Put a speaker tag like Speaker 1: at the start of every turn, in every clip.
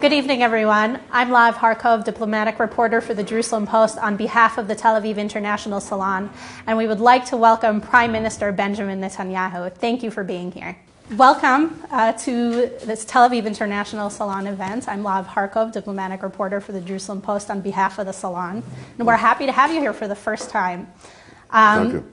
Speaker 1: Good evening, everyone. I'm Lav Harkov, diplomatic reporter for the Jerusalem Post on behalf of the Tel Aviv International Salon, and we would like to welcome Prime Minister Benjamin Netanyahu. Thank you for being here. Welcome to this Tel Aviv International Salon event. I'm Lav Harkov, diplomatic reporter for the Jerusalem Post on behalf of the Salon, and we're happy to have you here for the first time.
Speaker 2: Thank you.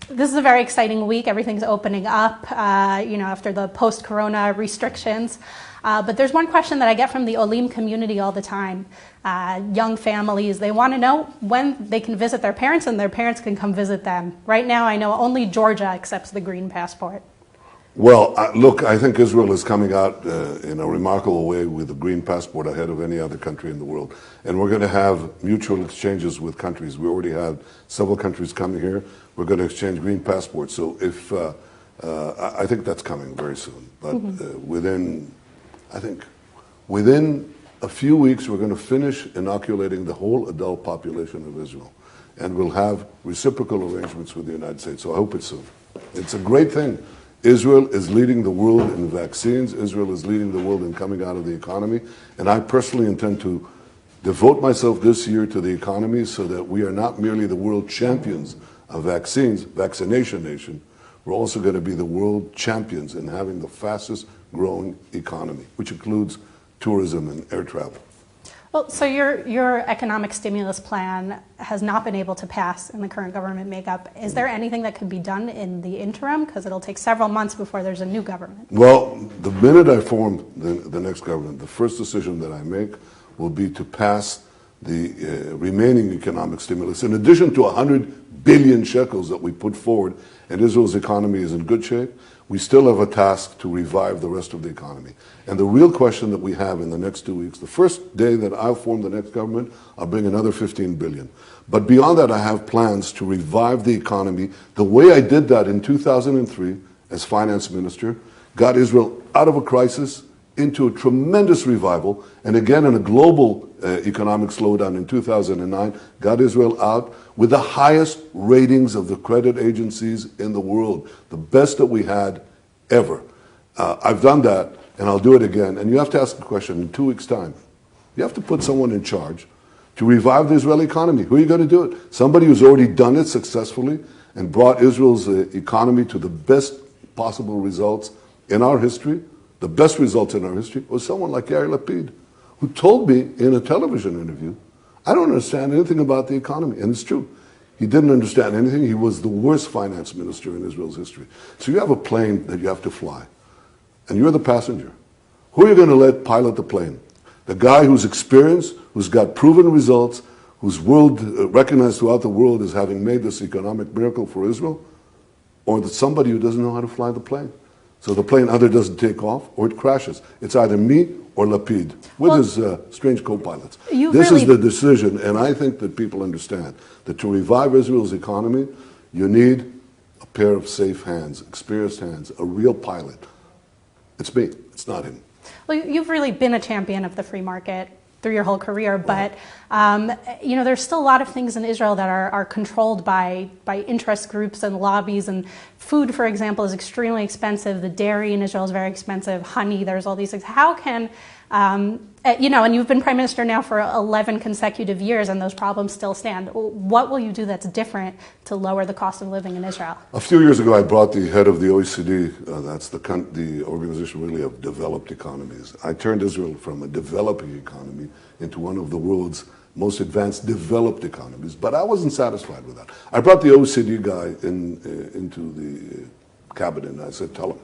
Speaker 1: This is a very exciting week. Everything's opening up, after the post-corona restrictions. But there's one question that I get from the Olim community all the time. Young families, they want to know when they can visit their parents and their parents can come visit them. Right now, I know only Georgia accepts the green passport.
Speaker 2: Well, look, I think Israel is coming out in a remarkable way with the green passport ahead of any other country in the world. And we're going to have mutual exchanges with countries. We already have several countries coming here. We're going to exchange green passports. So I think that's coming very soon. But within a few weeks, we're going to finish inoculating the whole adult population of Israel. And we'll have reciprocal arrangements with the United States. So I hope it's soon. It's a great thing. Israel is leading the world in vaccines. Israel is leading the world in coming out of the economy. And I personally intend to devote myself this year to the economy so that we are not merely the world champions of vaccines, vaccination nation. We're also going to be the world champions in having the fastest growing economy, which includes tourism and air travel.
Speaker 1: Well, so your economic stimulus plan has not been able to pass in the current government makeup. Is there anything that could be done in the interim? Because it'll take several months before there's a new government.
Speaker 2: Well, the minute I form the next government, the first decision that I make will be to pass the remaining economic stimulus. In addition to 100 billion shekels that we put forward, and Israel's economy is in good shape, we still have a task to revive the rest of the economy. And the real question that we have in the next 2 weeks, the first day that I'll form the next government, I'll bring another 15 billion. But beyond that, I have plans to revive the economy the way I did that in 2003 as finance minister, got Israel out of a crisis into a tremendous revival, and again in a global economic slowdown in 2009, got Israel out with the highest ratings of the credit agencies in the world, the best that we had ever. I've done that, and I'll do it again. And you have to ask the question in 2 weeks' time. You have to put someone in charge to revive the Israeli economy. Who are you going to do it? Somebody who's already done it successfully and brought Israel's economy to the best possible results in our history. The best results in our history was someone like Yair Lapid, who told me in a television interview, I don't understand anything about the economy. And it's true. He didn't understand anything. He was the worst finance minister in Israel's history. So you have a plane that you have to fly, and you're the passenger. Who are you going to let pilot the plane? The guy who's experienced, who's got proven results, who's recognized throughout the world as having made this economic miracle for Israel? Or somebody who doesn't know how to fly the plane? So the plane either doesn't take off or it crashes. It's either me or Lapid with his strange co-pilots. This is the decision, and I think that people understand that to revive Israel's economy, you need a pair of safe hands, experienced hands, a real pilot. It's me. It's not him.
Speaker 1: Well, you've really been a champion of the free market through your whole career, but there's still a lot of things in Israel that are controlled by interest groups and lobbies, and food, for example, is extremely expensive. The dairy in Israel is very expensive. Honey, there's all these things. How can, and you've been prime minister now for 11 consecutive years, and those problems still stand. What will you do that's different to lower the cost of living in Israel?
Speaker 2: A few years ago, I brought the head of the OECD, that's the organization really of developed economies. I turned Israel from a developing economy into one of the world's most advanced developed economies, but I wasn't satisfied with that. I brought the OECD guy into the cabinet, and I said, tell him.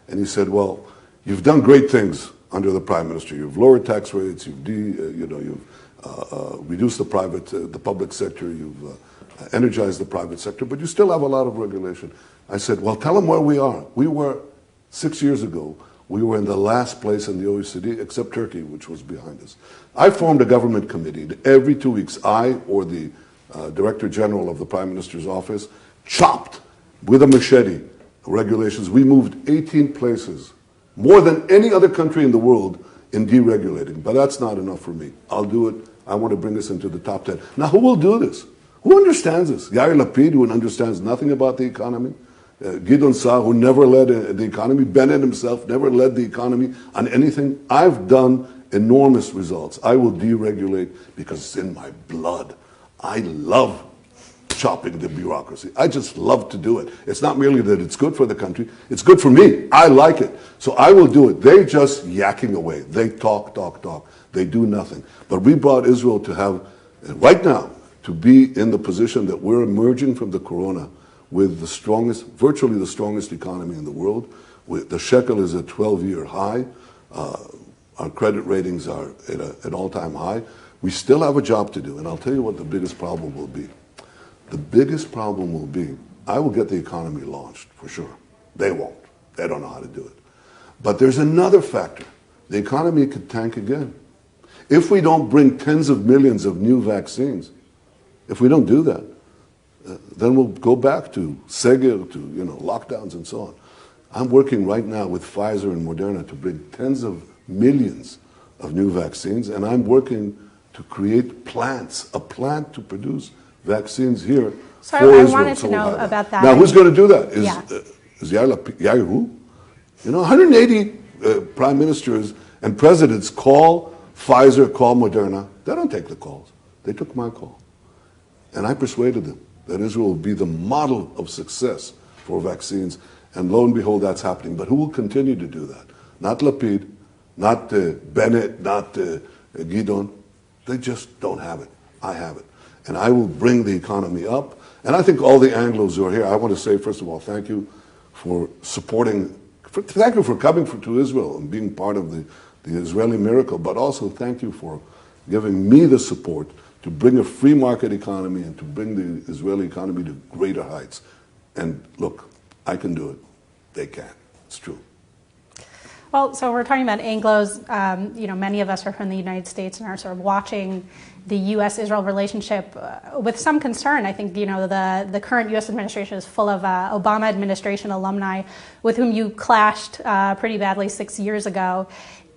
Speaker 2: And he said, well, you've done great things under the prime minister. You've lowered tax rates, you've reduced the public sector, you've energized the private sector, but you still have a lot of regulation. I said, well, tell him where we are. We were, 6 years ago, we were in the last place in the OECD, except Turkey, which was behind us. I formed a government committee. Every 2 weeks, I or the Director General of the Prime Minister's office chopped with a machete regulations. We moved 18 places, more than any other country in the world, in deregulating. But that's not enough for me. I'll do it. I want to bring us into the top 10. Now, who will do this? Who understands this? Yair Lapid, who understands nothing about the economy? Gideon Sa'ar, who never led the economy? Bennett himself never led the economy on anything. I've done enormous results. I will deregulate because it's in my blood. I love chopping the bureaucracy. I just love to do it. It's not merely that it's good for the country, it's good for me. I like it. So I will do it. They're just yakking away. They talk. They do nothing. But we brought Israel to have, right now, to be in the position that we're emerging from the corona with the strongest, virtually the strongest economy in the world. The shekel is at 12-year high. Our credit ratings are at an all-time high. We still have a job to do, and I'll tell you what the biggest problem will be. The biggest problem will be, I will get the economy launched, for sure. They won't. They don't know how to do it. But there's another factor. The economy could tank again. If we don't bring tens of millions of new vaccines, if we don't do that, then we'll go back to segel, to lockdowns and so on. I'm working right now with Pfizer and Moderna to bring tens of millions of new vaccines, and I'm working to create plants, a plant to produce vaccines here
Speaker 1: so
Speaker 2: for
Speaker 1: I
Speaker 2: Israel.
Speaker 1: wanted to know about that.
Speaker 2: Now, who's going to do that? Is Yair who? 180 prime ministers and presidents call Pfizer, call Moderna. They don't take the calls. They took my call. And I persuaded them that Israel will be the model of success for vaccines. And lo and behold, that's happening. But who will continue to do that? Not Lapid, not Bennett, not Gidon. They just don't have it. I have it. And I will bring the economy up. And I think all the Anglos who are here, I want to say, first of all, thank you for supporting, thank you for coming to Israel and being part of the Israeli miracle, but also thank you for giving me the support to bring a free market economy and to bring the Israeli economy to greater heights. And look, I can do it. They can't. It's true.
Speaker 1: Well, so we're talking about Anglos. Many of us are from the United States and are sort of watching the U.S.-Israel relationship with some concern. I think, the current U.S. administration is full of Obama administration alumni with whom you clashed pretty badly 6 years ago.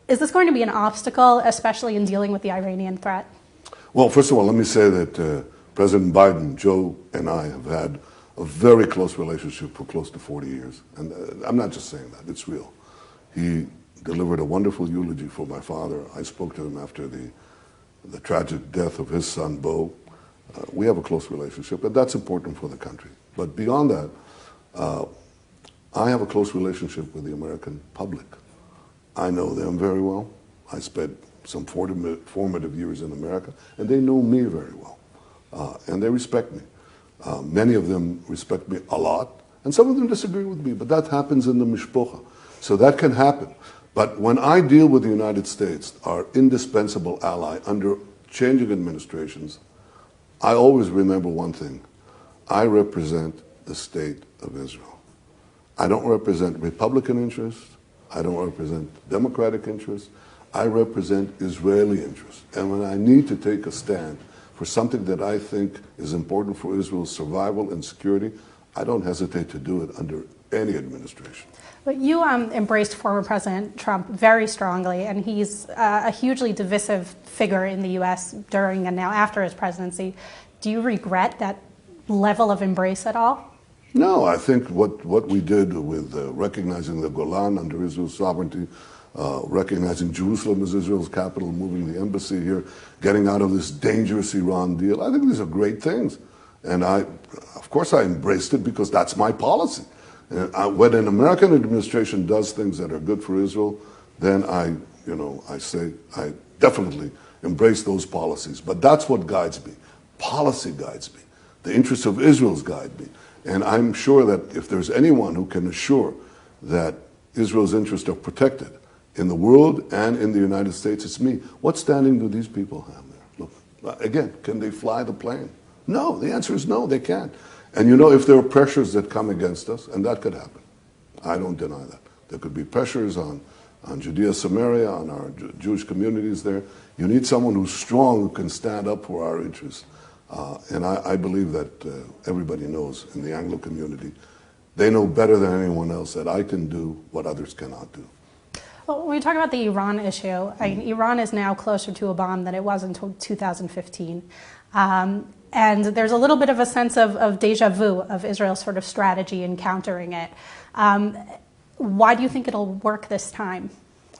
Speaker 1: Is this going to be an obstacle, especially in dealing with the Iranian threat?
Speaker 2: Well, first of all, let me say that President Biden, Joe, and I have had a very close relationship for close to 40 years. And I'm not just saying that, it's real. He delivered a wonderful eulogy for my father. I spoke to him after the tragic death of his son, Bo. We have a close relationship, and that's important for the country. But beyond that, I have a close relationship with the American public. I know them very well. I spent some formative years in America, and they know me very well. And they respect me. Many of them respect me a lot, and some of them disagree with me, but that happens in the mishpocha. So that can happen. But when I deal with the United States, our indispensable ally under changing administrations, I always remember one thing. I represent the state of Israel. I don't represent Republican interests. I don't represent Democratic interests. I represent Israeli interests. And when I need to take a stand for something that I think is important for Israel's survival and security, I don't hesitate to do it under any administration.
Speaker 1: But you embraced former President Trump very strongly, and he's a hugely divisive figure in the U.S. during and now after his presidency. Do you regret that level of embrace at all?
Speaker 2: No, I think what we did with recognizing the Golan under Israel's sovereignty, recognizing Jerusalem as Israel's capital, moving the embassy here, getting out of this dangerous Iran deal, I think these are great things. And of course I embraced it because that's my policy. When an American administration does things that are good for Israel, then I say I definitely embrace those policies. But that's what guides me. Policy guides me. The interests of Israel's guide me. And I'm sure that if there's anyone who can assure that Israel's interests are protected in the world and in the United States, it's me. What standing do these people have there? Look, again, can they fly the plane? No, the answer is no, they can't. And if there are pressures that come against us, and that could happen. I don't deny that. There could be pressures on Judea, Samaria, on our Jewish communities there. You need someone who's strong, who can stand up for our interests. And I believe that everybody knows in the Anglo community, they know better than anyone else that I can do what others cannot do.
Speaker 1: Well, when we talk about the Iran issue, Iran is now closer to a bomb than it was until 2015. And there's a little bit of a sense of deja vu of Israel's sort of strategy in countering it. Why do you think it'll work this time?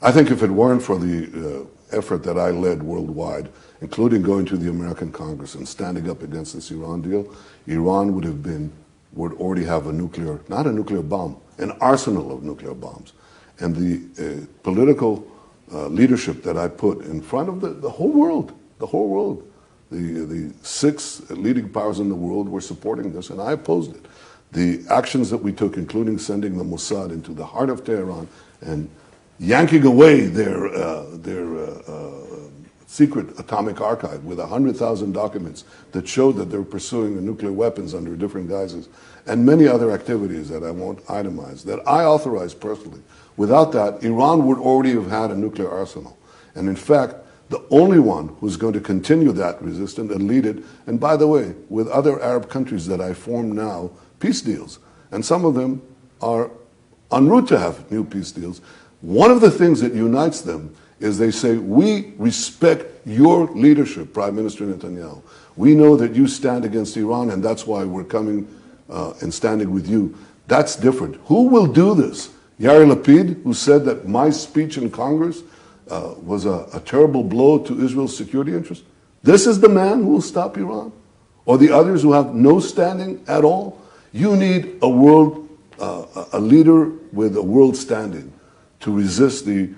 Speaker 2: I think if it weren't for the effort that I led worldwide, including going to the American Congress and standing up against this Iran deal, Iran would already have not a nuclear bomb, an arsenal of nuclear bombs. And the political leadership that I put in front of the whole world, the 6 leading powers in the world were supporting this, and I opposed it. The actions that we took, including sending the Mossad into the heart of Tehran and yanking away their secret atomic archive with 100,000 documents that showed that they were pursuing the nuclear weapons under different guises, and many other activities that I won't itemize, that I authorized personally. Without that, Iran would already have had a nuclear arsenal. And in fact, the only one who's going to continue that resistance and lead it, and by the way, with other Arab countries that I form now, peace deals, and some of them are en route to have new peace deals. One of the things that unites them is they say, we respect your leadership, Prime Minister Netanyahu. We know that you stand against Iran, and that's why we're coming and standing with you. That's different. Who will do this? Yair Lapid, who said that my speech in Congress was a terrible blow to Israel's security interests? This is the man who will stop Iran? Or the others who have no standing at all? You need a leader with a world standing to resist the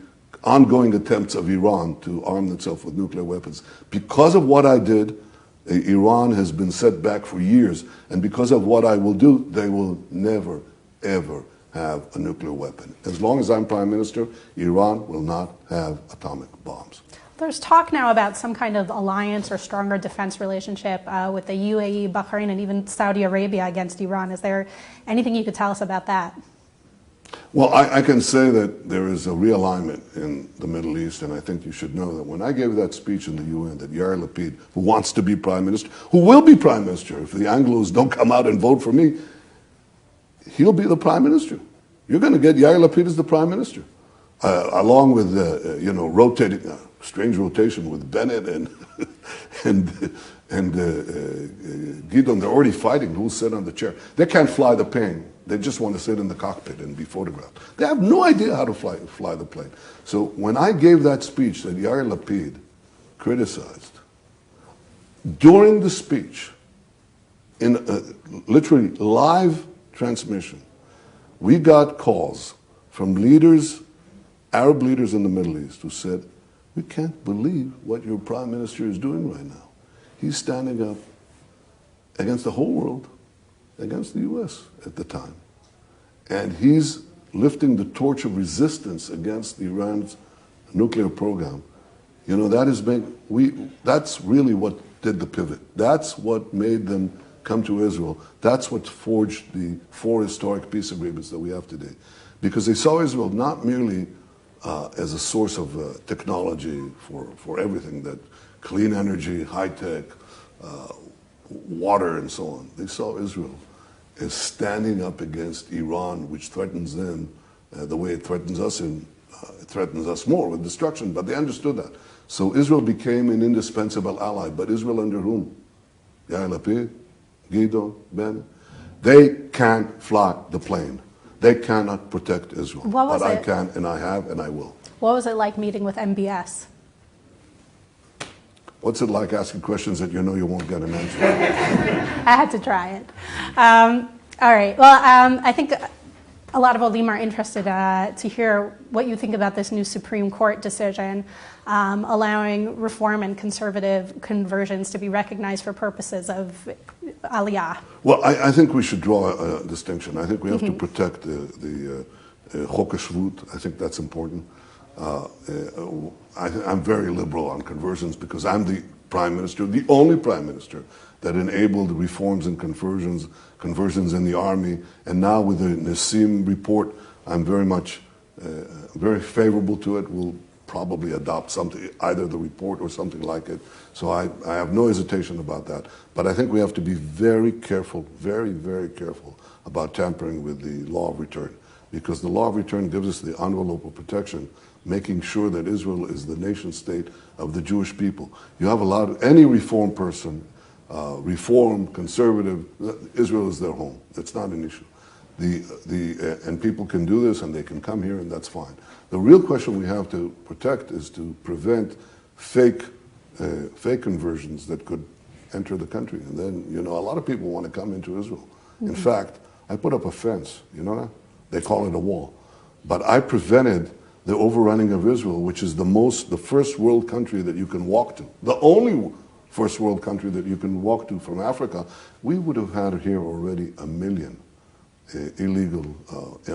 Speaker 2: ongoing attempts of Iran to arm itself with nuclear weapons. Because of what I did, Iran has been set back for years, and because of what I will do, they will never, ever have a nuclear weapon. As long as I'm Prime Minister, Iran will not have atomic bombs.
Speaker 1: There's talk now about some kind of alliance or stronger defense relationship with the UAE, Bahrain, and even Saudi Arabia against Iran. Is there anything you could tell us about that?
Speaker 2: Well, I can say that there is a realignment in the Middle East, and I think you should know that when I gave that speech in the UN, that Yair Lapid, who wants to be Prime Minister, who will be Prime Minister if the Anglos don't come out and vote for me, he'll be the Prime Minister. You're going to get Yair Lapid as the Prime Minister, along with, rotating, strange rotation with Bennett and Gideon. They're already fighting who'll sit on the chair. They can't fly the plane. They just want to sit in the cockpit and be photographed. They have no idea how to fly the plane. So when I gave that speech that Yair Lapid criticized, during the speech, in literally live transmission, we got calls from leaders, Arab leaders in the Middle East, who said, we can't believe what your Prime Minister is doing right now. He's standing up against the whole world, against the U.S. at the time. And he's lifting the torch of resistance against Iran's nuclear program. You know, that's really what did the pivot. That's what made them come to Israel. That's what forged the 4 historic peace agreements that we have today. Because they saw Israel not merely as a source of technology for everything, that clean energy, high tech, water, and so on. They saw Israel as standing up against Iran, which threatens them the way it threatens us, and it threatens us more with destruction. But they understood that. So Israel became an indispensable ally. But Israel under whom? Yair Lapid, Gideon, Bennett. They can't fly the plane. They cannot protect Israel. But I can, and I have, and I will.
Speaker 1: What was it like meeting with MBS?
Speaker 2: What's it like asking questions that you know you won't get an answer?
Speaker 1: I had to try it. All right. Well, I think a lot of Olim are interested to hear what you think about this new Supreme Court decision allowing reform and conservative conversions to be recognized for purposes of Aliyah.
Speaker 2: Well, I think we should draw a distinction. I think we have to protect the Chok HaShvut. I think that's important. I'm very liberal on conversions because I'm the Prime Minister, the only Prime Minister that enabled reforms and conversions in the army. And now with the Nassim report, I'm very favorable to it. We'll probably adopt something, either the report or something like it. So I have no hesitation about that. But I think we have to be very careful, very, very careful about tampering with the law of return. Because the law of return gives us the envelope of protection, making sure that Israel is the nation state of the Jewish people. You have any reform person, reform, conservative, Israel is their home. It's not an issue. And people can do this and they can come here and that's fine. The real question we have to protect is to prevent fake conversions that could enter the country. And then, a lot of people want to come into Israel. In fact, I put up a fence, you know that? They call it a wall. But I prevented the overrunning of Israel, which is the first world country that you can walk to. The only first world country that you can walk to from Africa. We would have had here already 1 million illegal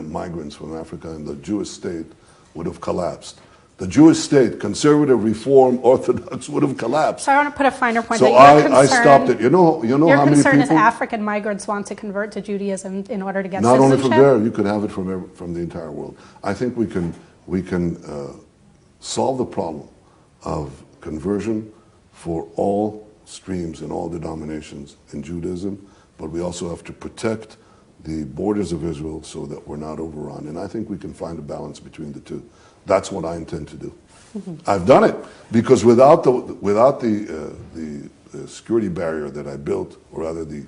Speaker 2: migrants from Africa, and the Jewish state would have collapsed. The Jewish state, conservative, reform, Orthodox, would have collapsed.
Speaker 1: So I want to put a finer point.
Speaker 2: So
Speaker 1: that
Speaker 2: I stopped it. You know how many people?
Speaker 1: Your concern is African migrants want to convert to Judaism in order to get
Speaker 2: not
Speaker 1: citizenship?
Speaker 2: only from there, you could have it from the entire world. I think we can solve the problem of conversion for all streams and all denominations in Judaism, but we also have to protect the borders of Israel so that we're not overrun. And I think we can find a balance between the two. That's what I intend to do. I've done it because without the security barrier that I built, or rather the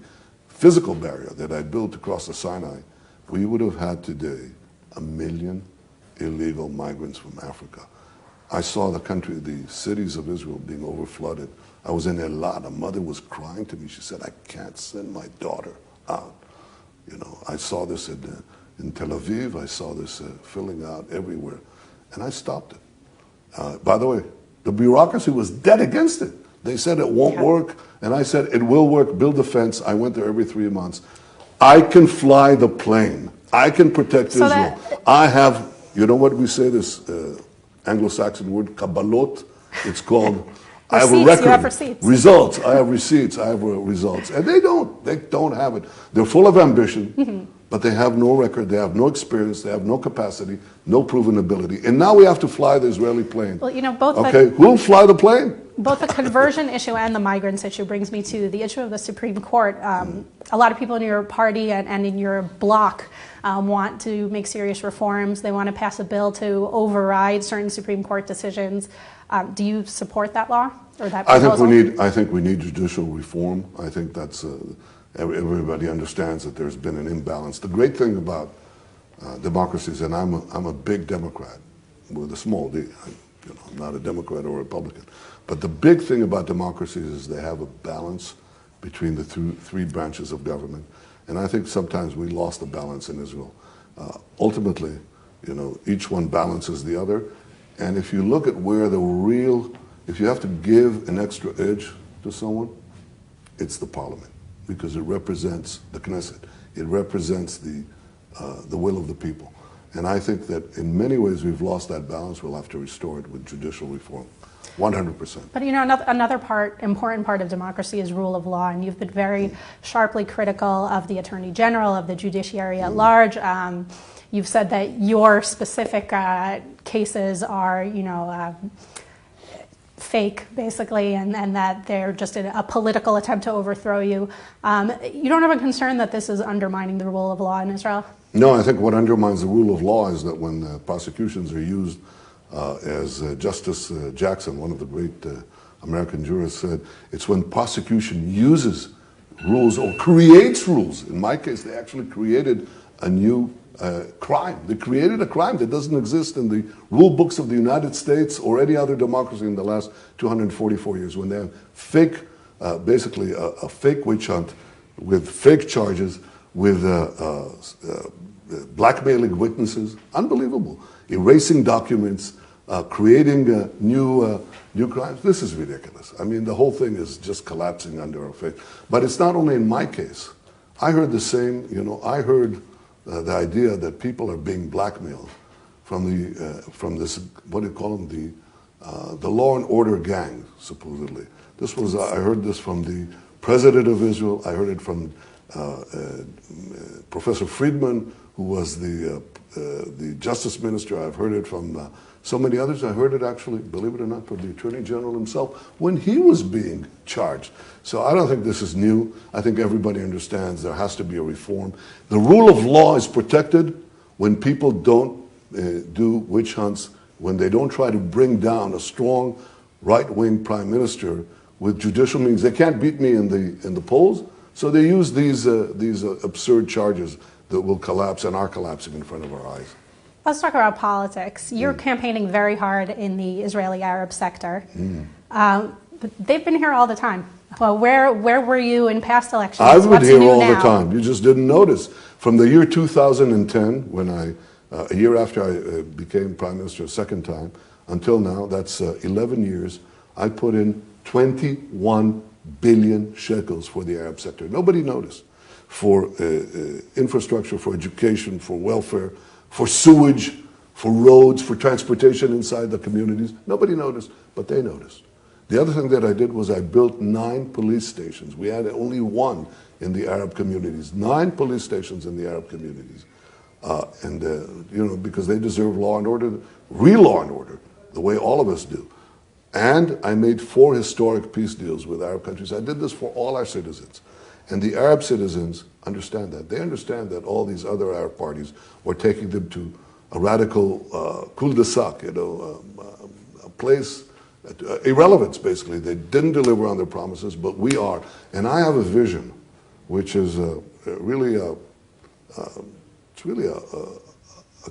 Speaker 2: physical barrier that I built across the Sinai, we would have had today 1 million illegal migrants from Africa. I saw the cities of Israel being overflooded. I was in Eilat. A mother was crying to me. She said, "I can't send my daughter out." I saw this in Tel Aviv. I saw this filling out everywhere. And I stopped it. By the way, the bureaucracy was dead against it. They said it won't work. And I said, it will work. Build a fence. I went there every 3 months. I can fly the plane. I can protect Israel. I have, you know what we say, this Anglo-Saxon word, kabbalot? It's called... I have a record.
Speaker 1: You have receipts.
Speaker 2: Results. I have receipts. I have results. And they don't. They don't have it. They're full of ambition, but they have no record. They have no experience. They have no capacity, no proven ability. And now we have to fly the Israeli plane.
Speaker 1: Well, both.
Speaker 2: Okay, who'll fly the plane?
Speaker 1: Both the conversion issue and the migrants issue brings me to the issue of the Supreme Court. A lot of people in your party and in your bloc want to make serious reforms. They want to pass a bill to override certain Supreme Court decisions. Do you support that law or that proposal?
Speaker 2: I think we need judicial reform. I think that's everybody understands that there's been an imbalance. The great thing about democracies, and I'm a big Democrat with a small d. I'm not a Democrat or a Republican, but the big thing about democracies is they have a balance between the three branches of government, and I think sometimes we lost the balance in Israel. Ultimately, each one balances the other. And if you look at where if you have to give an extra edge to someone, it's the parliament, because it represents the Knesset. It represents the will of the people. And I think that in many ways we've lost that balance. We'll have to restore it with judicial reform, 100%.
Speaker 1: But another important part of democracy is rule of law, and you've been very sharply critical of the Attorney General, of the judiciary at large. You've said that your specific cases are, fake, basically, and that they're just a political attempt to overthrow you. You don't have a concern that this is undermining the rule of law in Israel?
Speaker 2: No, I think what undermines the rule of law is that when prosecutions are used, as Justice Jackson, one of the great American jurists, said, it's when prosecution uses rules or creates rules. In my case, they actually created a new crime. They created a crime that doesn't exist in the rule books of the United States or any other democracy in the last 244 years, when they have fake, basically a fake witch hunt with fake charges, with blackmailing witnesses. Unbelievable. Erasing documents, creating new crimes. This is ridiculous. I mean, the whole thing is just collapsing under our feet. But it's not only in my case. I heard the same, I heard the idea that people are being blackmailed from this, what do you call them, the law and order gang, supposedly. I heard this from the president of Israel. I heard it from Professor Friedman, who was the justice minister. I've heard it from so many others. I heard it actually, believe it or not, from the Attorney General himself when he was being charged. So I don't think this is new. I think everybody understands there has to be a reform. The rule of law is protected when people don't do witch hunts, when they don't try to bring down a strong right-wing prime minister with judicial means. They can't beat me in the polls, so they use these absurd charges that will collapse and are collapsing in front of our eyes.
Speaker 1: Let's talk about politics. You're campaigning very hard in the Israeli-Arab sector. But they've been here all the time. Well, where were you in past elections?
Speaker 2: I've been
Speaker 1: What's
Speaker 2: here
Speaker 1: new
Speaker 2: all
Speaker 1: now?
Speaker 2: the time. You just didn't notice. From the year 2010, when a year after I became prime minister a second time, until now, that's 11 years, I put in 21 billion shekels for the Arab sector. Nobody noticed. For infrastructure, for education, for welfare, for sewage, for roads, for transportation inside the communities. Nobody noticed, but they noticed. The other thing that I did was I built 9 police stations. We had only 1 in the Arab communities. 9 police stations in the Arab communities. Because they deserve law and order, real law and order, the way all of us do. And I made 4 historic peace deals with Arab countries. I did this for all our citizens. And the Arab citizens understand that. They understand that all these other Arab parties were taking them to a radical cul-de-sac, a place, irrelevance, basically. They didn't deliver on their promises, but we are. And I have a vision, which is really a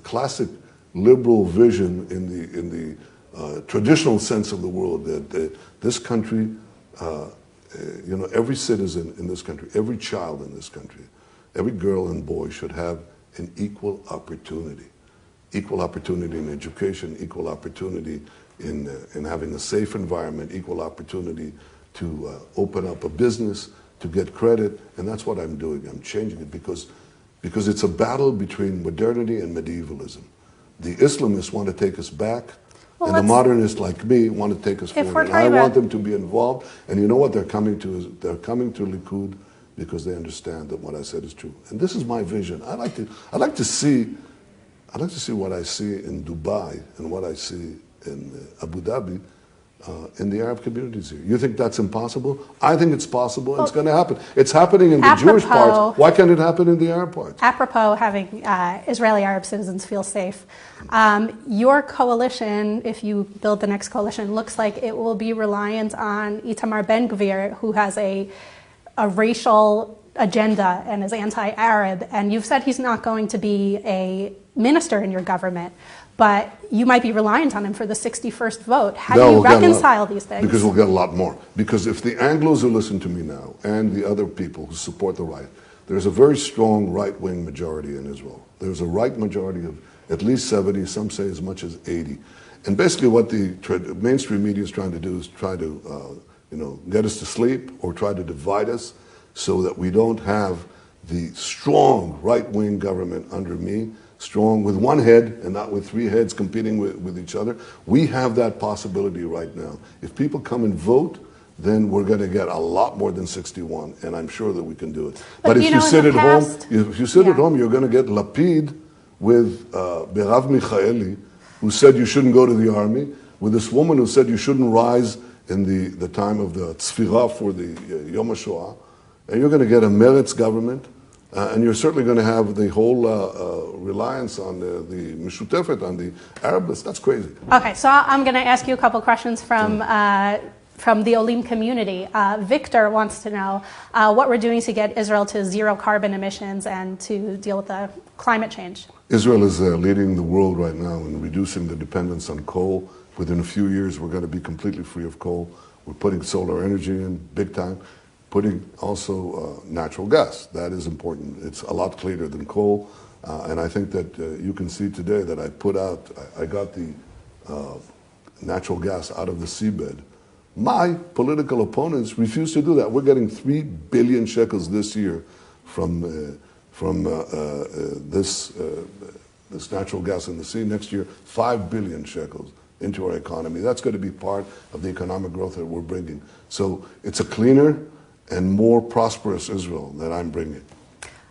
Speaker 2: classic liberal vision in the traditional sense of the world, that this country, every citizen in this country, every child in this country, every girl and boy should have an equal opportunity in education, equal opportunity in having a safe environment, equal opportunity to open up a business, to get credit, and that's what I'm doing. I'm changing it because it's a battle between modernity and medievalism. The Islamists want to take us back, and the modernists like me want to take us forward. And I want them to be involved, and you know what they're coming to? They're coming to Likud because they understand that what I said is true. And this is my vision. I'd like to see what I see in Dubai and what I see in Abu Dhabi in the Arab communities here. You think that's impossible? I think it's possible, and it's going to happen. It's happening in the Jewish parts. Why can't it happen in the Arab parts?
Speaker 1: Apropos having Israeli-Arab citizens feel safe, your coalition, if you build the next coalition, looks like it will be reliant on Itamar Ben-Gvir, who has a racial agenda and is anti-Arab, and you've said he's not going to be a minister in your government, but you might be reliant on him for the 61st vote. How do you reconcile these things?
Speaker 2: Because we'll get a lot more. Because if the Anglos who listen to me now and the other people who support the right, there's a very strong right-wing majority in Israel. There's a right majority of at least 70, some say as much as 80. And basically what the mainstream media is trying to do is try to get us to sleep or try to divide us so that we don't have the strong right-wing government under me, strong with one head and not with 3 heads competing with each other. We have that possibility right now. If people come and vote, then we're going to get a lot more than 61, and I'm sure that we can do it. But if you sit at home, at home, you're going to get Lapid with Berav Michaeli, who said you shouldn't go to the army, with this woman who said you shouldn't rise in the time of the Tzfirah for the Yom HaShoah, and you're going to get a Meretz government. And you're certainly going to have the whole reliance on the Mishutefet, on the Arab list. That's crazy.
Speaker 1: Okay, so I'm going to ask you a couple questions from the Olim community. Victor wants to know what we're doing to get Israel to 0 carbon emissions and to deal with the climate change.
Speaker 2: Israel is leading the world right now in reducing the dependence on coal. Within a few years, we're going to be completely free of coal. We're putting solar energy in big time. Putting also natural gas. That is important. It's a lot cleaner than coal. And I think that you can see today that I got the natural gas out of the seabed. My political opponents refuse to do that. We're getting 3 billion shekels this year from this natural gas in the sea. Next year, 5 billion shekels into our economy. That's going to be part of the economic growth that we're bringing. So it's a cleaner and more prosperous Israel that I'm bringing.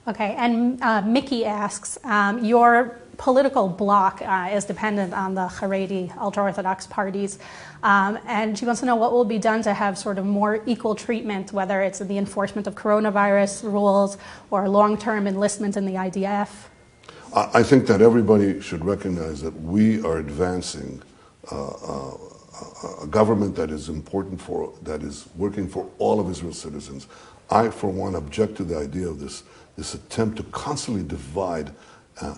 Speaker 1: Okay, and Mickey asks, your political bloc is dependent on the Haredi ultra-Orthodox parties, and she wants to know what will be done to have sort of more equal treatment, whether it's in the enforcement of coronavirus rules or long-term enlistment in the IDF. I
Speaker 2: think that everybody should recognize that we are advancing a a government that is important that is working for all of Israel's citizens. I, for one, object to the idea of this attempt to constantly divide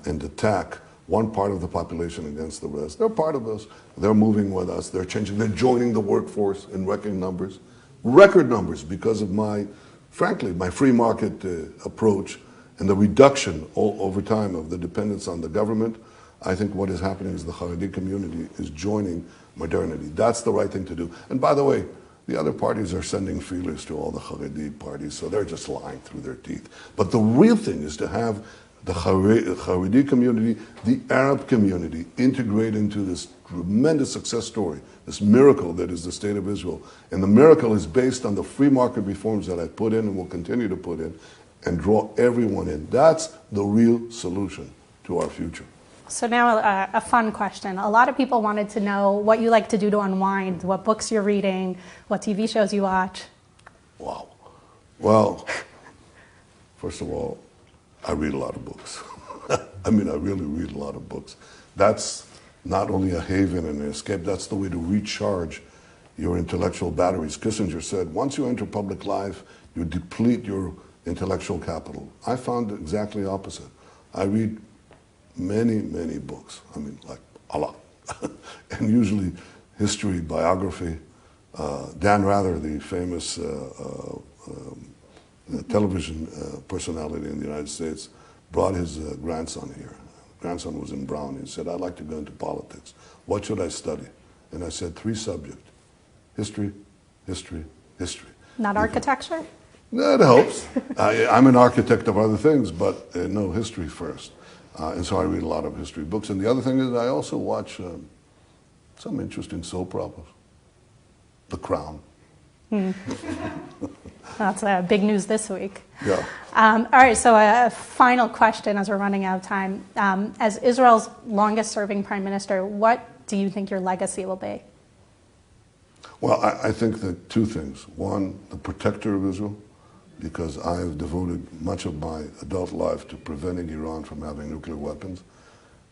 Speaker 2: and attack one part of the population against the rest. They're part of us. They're moving with us. They're changing. They're joining the workforce in record numbers because of frankly, my free market approach and the reduction over time of the dependence on the government. I think what is happening is the Haredi community is joining modernity. That's the right thing to do. And by the way, the other parties are sending feelers to all the Haredi parties, so they're just lying through their teeth. But the real thing is to have the Haredi community, the Arab community, integrate into this tremendous success story, this miracle that is the State of Israel. And the miracle is based on the free market reforms that I put in and will continue to put in and draw everyone in. That's the real solution to our future.
Speaker 1: So now a fun question. A lot of people wanted to know what you like to do to unwind, what books you're reading, what TV shows you watch.
Speaker 2: Wow. Well, first of all, I read a lot of books. I mean, I really read a lot of books. That's not only a haven and an escape, that's the way to recharge your intellectual batteries. Kissinger said, once you enter public life, you deplete your intellectual capital. I found exactly opposite. I read many, many books. I mean, like a lot. And usually history, biography. Dan Rather, the famous television personality in the United States, brought his grandson here. Grandson was in Brown. He said, I'd like to go into politics. What should I study? And I said, 3 subjects. History, history, history.
Speaker 1: Not architecture?
Speaker 2: That helps. I'm an architect of other things, but no, history first. And so I read a lot of history books. And the other thing is I also watch some interesting soap operas. The Crown.
Speaker 1: That's big news this week.
Speaker 2: Yeah.
Speaker 1: All right, so a final question as we're running out of time. As Israel's longest serving prime minister, what do you think your legacy will be?
Speaker 2: Well, I think that 2 things. One, the protector of Israel, because I have devoted much of my adult life to preventing Iran from having nuclear weapons.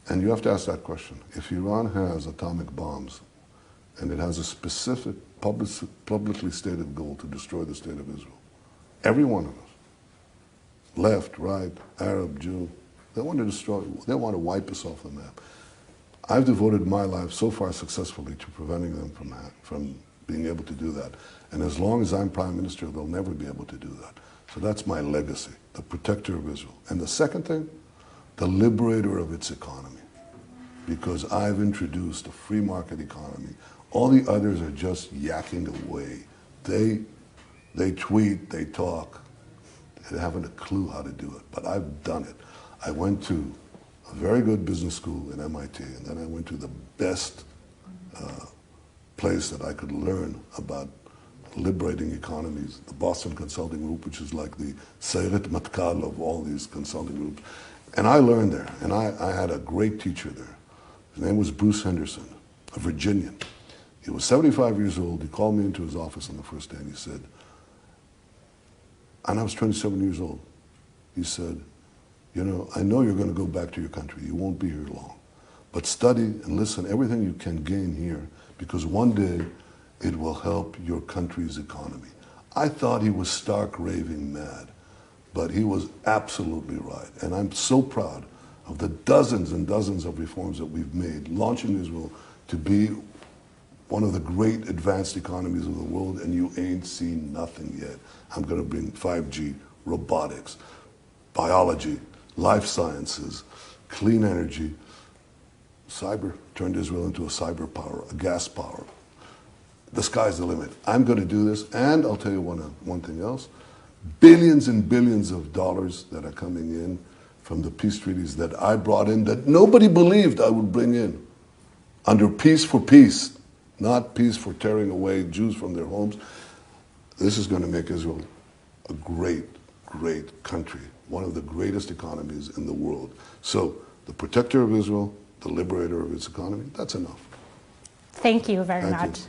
Speaker 2: And you have to ask that question. If Iran has atomic bombs and it has a specific publicly stated goal to destroy the State of Israel, every one of us, left, right, Arab, Jew, they want to destroy, they want to wipe us off the map. I've devoted my life so far successfully to preventing them from being able to do that. And as long as I'm prime minister, they'll never be able to do that. So that's my legacy, the protector of Israel. And the second thing, the liberator of its economy. Because I've introduced a free market economy. All the others are just yakking away. They tweet, they talk. They haven't a clue how to do it, but I've done it. I went to a very good business school in MIT, and then I went to the best place that I could learn about liberating economies, the Boston Consulting Group, which is like the Sayeret Matkal of all these consulting groups. And I learned there, and I had a great teacher there. His name was Bruce Henderson, a Virginian. He was 75 years old. He called me into his office on the first day, and he said, and I was 27 years old. He said, you know, I know you're going to go back to your country. You won't be here long. But study and listen everything you can gain here, because one day it will help your country's economy. I thought he was stark raving mad, but he was absolutely right. And I'm so proud of the dozens and dozens of reforms that we've made, launching Israel to be one of the great advanced economies of the world, and you ain't seen nothing yet. I'm going to bring 5G, robotics, biology, life sciences, clean energy. Cyber turned Israel into a cyber power, a gas power. The sky's the limit. I'm going to do this, and I'll tell you one thing else. Billions and billions of dollars that are coming in from the peace treaties that I brought in that nobody believed I would bring in. Under peace for peace, not peace for tearing away Jews from their homes. This is going to make Israel a great, great country, one of the greatest economies in the world. So the protector of Israel, the liberator of its economy, that's enough.
Speaker 1: Thank you very
Speaker 2: Thank
Speaker 1: much.
Speaker 2: you.